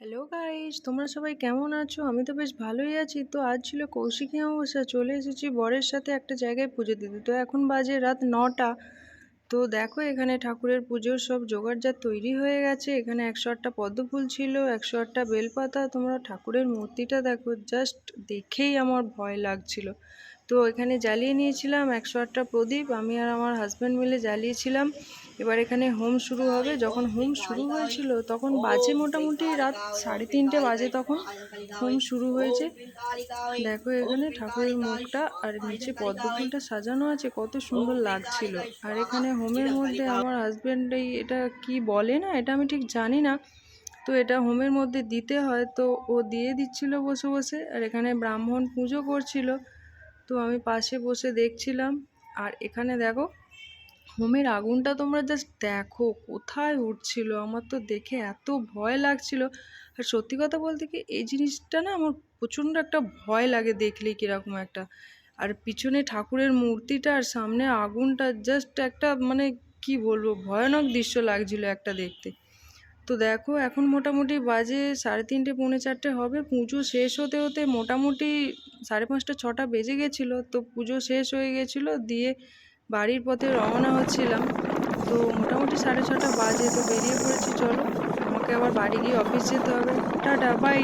Hello guys, তোমরা সবাই কেমন আছো? আমি তো বেশ ভালোই আছি। তো আজ ছিল কৌশিকী অমাবস্যা, চলে এসেছি বরের সাথে একটা জায়গায় পুজো দিতে। তো এখন বাজে রাত 9টা। তো দেখো এখানে ঠাকুরের পুজোর সব জোগাড়জাত তৈরি হয়ে গেছে। এখানে 108টা পদ্ম ফুল ছিল, 108টা বেলপাতা। তোমরা ঠাকুরের মূর্তিটা দেখো, জাস্ট দেখেই আমার ভয় লাগছিল। তো এখানে জ্বালিয়ে নিয়েছিলাম 108টা প্রদীপ, আমি আর আমার হাজব্যান্ড মিলে জ্বালিয়েছিলাম। এবার এখানে হোম শুরু হবে। যখন হোম শুরু হয়েছিল তখন বাজে মোটামুটি রাত 3:30 বাজে, তখন হোম শুরু হয়েছে। দেখো এখানে ঠাকুরের মুখটা আর নিচে পদ্ম ফুলটা সাজানো আছে, কত সুন্দর লাগছিল। আর এখানে হোমের মধ্যে আমার হাজব্যান্ড এটা কি বলে না, এটা আমি ঠিক জানি না। তো এটা হোমের মধ্যে দিতে হয়, তো ও দিয়ে দিচ্ছিল বসে বসে। আর এখানে ব্রাহ্মণ পুজো করছিল, তো আমি পাশে বসে দেখছিলাম। আর এখানে দেখো হোমের আগুনটা তোমরা জাস্ট দেখো কোথায় উঠছিল, আমার তো দেখে এত ভয় লাগছিল। আর সত্যি কথা বলতে কি, এই জিনিসটা না আমার প্রচণ্ড একটা ভয় লাগে দেখলেই কিরকম একটা। আর পিছনে ঠাকুরের মূর্তিটা আর সামনে আগুনটা, জাস্ট একটা মানে কি বলবো, ভয়ানক দৃশ্য লাগছিল একটা দেখতে। তো দেখো এখন মোটামুটি বাজে 3:30 পৌনে 4টে হবে। পুজো শেষ হতে হতে মোটামুটি 5:30 6টা বেজে গেছিলো। তো পুজো শেষ হয়ে গেছিলো, দিয়ে বাড়ির পথে রওনা হচ্ছিলাম। তো মোটামুটি 6:30 বাজে, তো বেরিয়ে পড়েছি। চলো, আমাকে আবার বাড়ি গিয়ে অফিস যেতে হবে। Ta-ta, by.